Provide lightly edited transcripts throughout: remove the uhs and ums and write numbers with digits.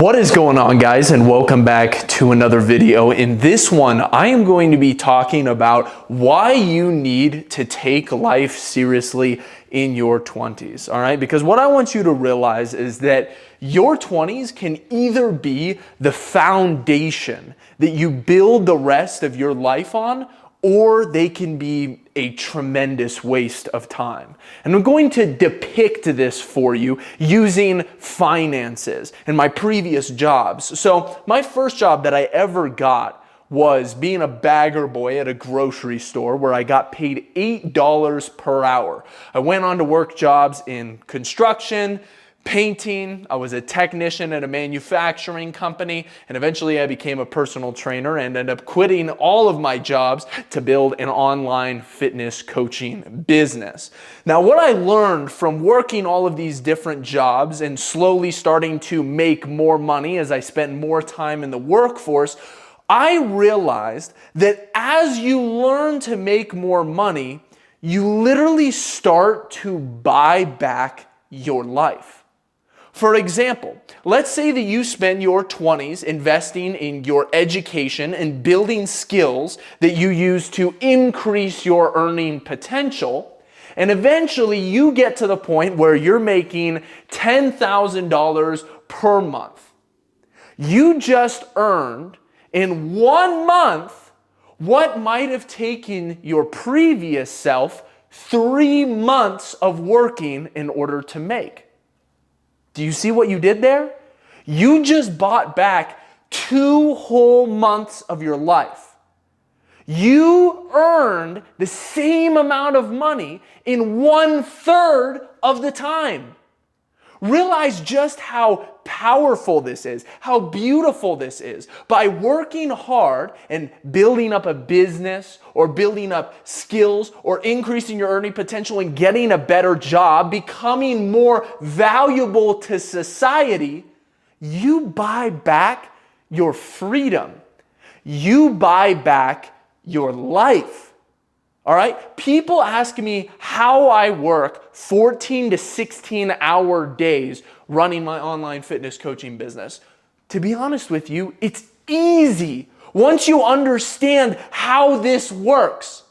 What is going on, guys, and welcome back to another video. In this one, I am going to be talking about why you need to take life seriously in your 20s, all right? Because what I want you to realize is that your 20s can either be the foundation that you build the rest of your life on, or they can be a tremendous waste of time. And I'm going to depict this for you using finances and my previous jobs. So my first job that I ever got was being a bagger boy at a grocery store where I got paid $8 per hour. I went on to work jobs in construction, painting. I was a technician at a manufacturing company, and eventually I became a personal trainer and ended up quitting all of my jobs to build an online fitness coaching business. Now, what I learned from working all of these different jobs and slowly starting to make more money as I spent more time in the workforce, I realized that as you learn to make more money, you literally start to buy back your life. For example, let's say that you spend your 20s investing in your education and building skills that you use to increase your earning potential, and eventually you get to the point where you're making $10,000 per month. You just earned in 1 month what might have taken your previous self 3 months of working in order to make. Do you see what you did there? You just bought back 2 whole months of your life. You earned the same amount of money in 1/3 of the time. Realize just how powerful this is, how beautiful this is. By working hard and building up a business or building up skills or increasing your earning potential and getting a better job, becoming more valuable to society, you buy back your freedom. You buy back your life. All right? People ask me how I work 14 to 16-hour days running my online fitness coaching business. To be honest with you, it's easy once you understand how this works.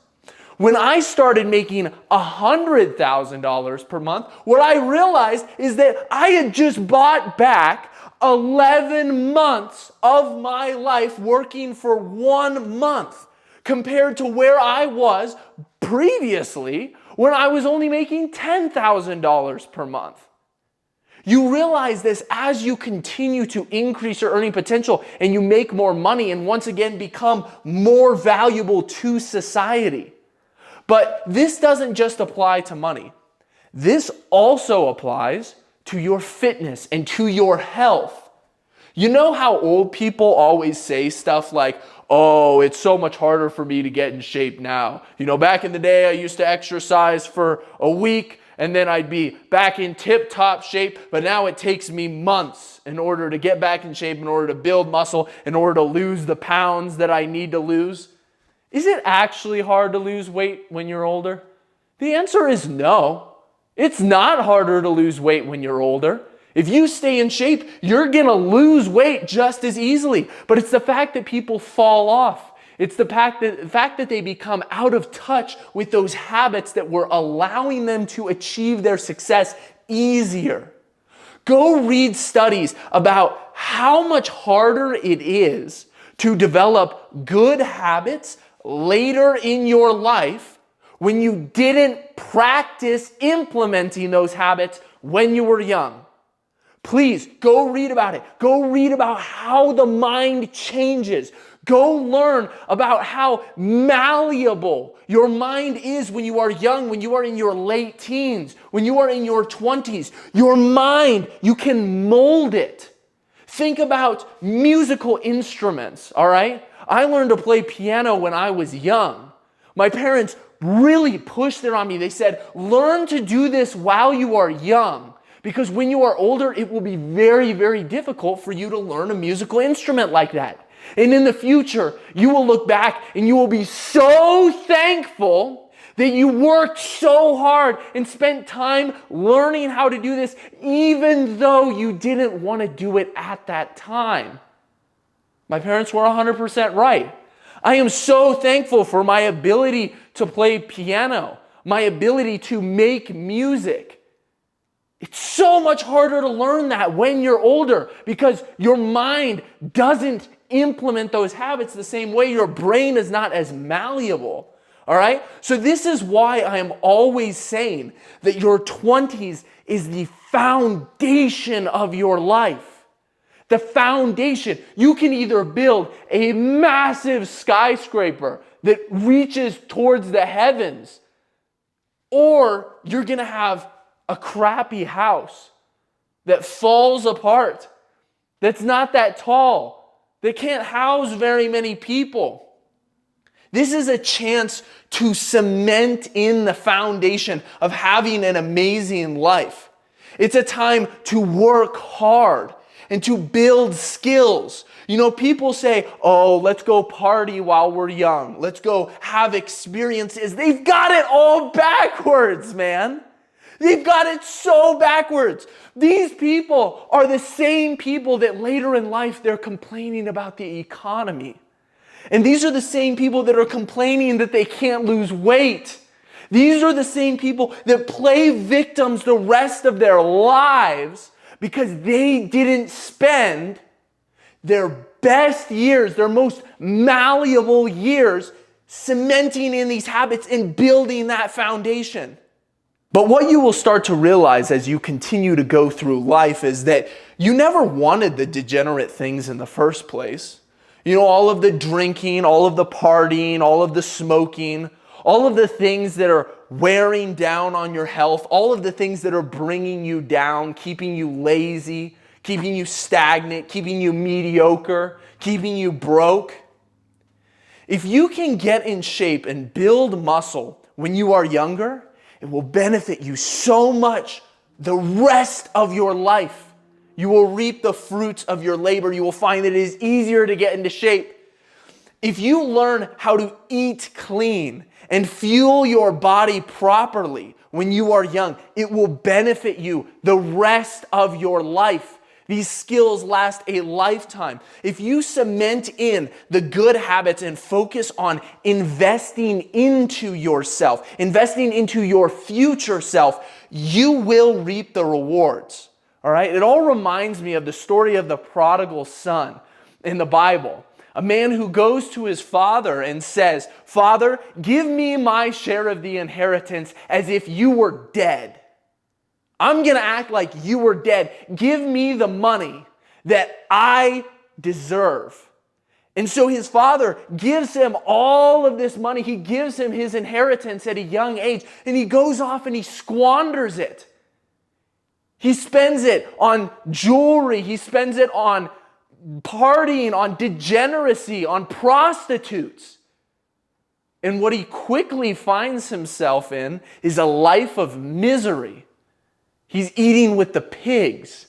When I started making $100,000 per month, what I realized is that I had just bought back 11 months of my life working for 1 month, compared to where I was previously when I was only making $10,000 per month. You realize this as you continue to increase your earning potential and you make more money and once again become more valuable to society. But this doesn't just apply to money. This also applies to your fitness and to your health. You know how old people always say stuff like, "Oh, it's so much harder for me to get in shape now. You know, back in the day, I used to exercise for a week and then I'd be back in tip-top shape, but now it takes me months in order to get back in shape, in order to build muscle, in order to lose the pounds that I need to lose." Is it actually hard to lose weight when you're older? The answer is no. It's not harder to lose weight when you're older. If you stay in shape, you're going to lose weight just as easily. But it's the fact that people fall off. It's the fact that they become out of touch with those habits that were allowing them to achieve their success easier. Go read studies about how much harder it is to develop good habits later in your life when you didn't practice implementing those habits when you were young. Please go read about it. Go read about how the mind changes. Go learn about how malleable your mind is when you are young, when you are in your late teens, when you are in your 20s. Your mind, you can mold it. Think about musical instruments, all right? I learned to play piano when I was young. My parents really pushed it on me. They said, learn to do this while you are young. Because when you are older, it will be very, very difficult for you to learn a musical instrument like that. And in the future, you will look back and you will be so thankful that you worked so hard and spent time learning how to do this, even though you didn't want to do it at that time. My parents were 100% right. I am so thankful for my ability to play piano, my ability to make music. It's so much harder to learn that when you're older because your mind doesn't implement those habits the same way. Your brain is not as malleable. All right? So this is why I am always saying that your 20s is the foundation of your life. The foundation. You can either build a massive skyscraper that reaches towards the heavens, or you're going to have a crappy house that falls apart, that's not that tall, that can't house very many people. This is a chance to cement in the foundation of having an amazing life. It's a time to work hard and to build skills. You know, people say, oh, let's go party while we're young. Let's go have experiences. They've got it all backwards, man. They've got it so backwards. These people are the same people that later in life they're complaining about the economy. And these are the same people that are complaining that they can't lose weight. These are the same people that play victims the rest of their lives because they didn't spend their best years, their most malleable years, cementing in these habits and building that foundation. But what you will start to realize as you continue to go through life is that you never wanted the degenerate things in the first place. You know, all of the drinking, all of the partying, all of the smoking, all of the things that are wearing down on your health, all of the things that are bringing you down, keeping you lazy, keeping you stagnant, keeping you mediocre, keeping you broke. If you can get in shape and build muscle when you are younger, it will benefit you so much the rest of your life. You will reap the fruits of your labor. You will find that it is easier to get into shape. If you learn how to eat clean and fuel your body properly when you are young, it will benefit you the rest of your life. These skills last a lifetime. If you cement in the good habits and focus on investing into yourself, investing into your future self, you will reap the rewards. All right? It all reminds me of the story of the prodigal son in the Bible. A man who goes to his father and says, "Father, give me my share of the inheritance as if you were dead. I'm going to act like you were dead. Give me the money that I deserve." And so his father gives him all of this money. He gives him his inheritance at a young age, and he goes off and he squanders it. He spends it on jewelry. He spends it on partying, on degeneracy, on prostitutes. And what he quickly finds himself in is a life of misery. He's eating with the pigs.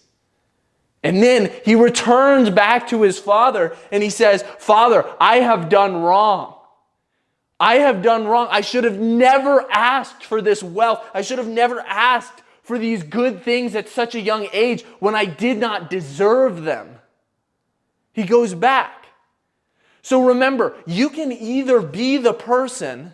And then he returns back to his father and he says, "Father, I have done wrong. I have done wrong. I should have never asked for this wealth. I should have never asked for these good things at such a young age when I did not deserve them." He goes back. So remember, you can either be the person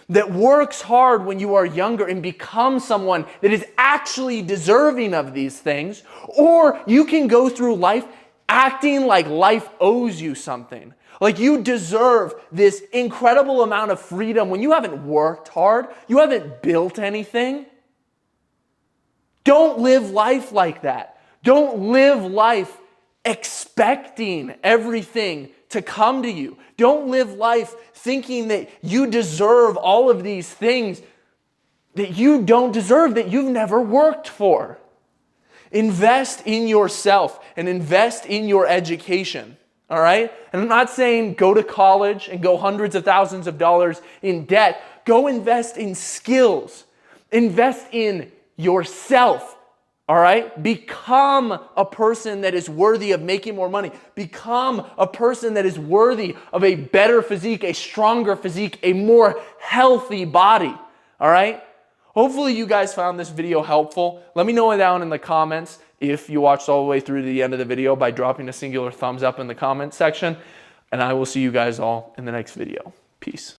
that works hard when you are younger and become someone that is actually deserving of these things, or you can go through life acting like life owes you something. Like you deserve this incredible amount of freedom when you haven't worked hard, you haven't built anything. Don't live life like that. Don't live life expecting everything to come to you. Don't live life thinking that you deserve all of these things that you don't deserve, that you've never worked for. Invest in yourself and invest in your education. All right? And I'm not saying go to college and go hundreds of thousands of dollars in debt. Go invest in skills. Invest in yourself, all right? Become a person that is worthy of making more money. Become a person that is worthy of a better physique, a stronger physique, a more healthy body, All right? Hopefully you guys found this video helpful. Let me know down in the comments if you watched all the way through to the end of the video by dropping a singular thumbs up in the comment section. And I will see you guys all in the next video. Peace.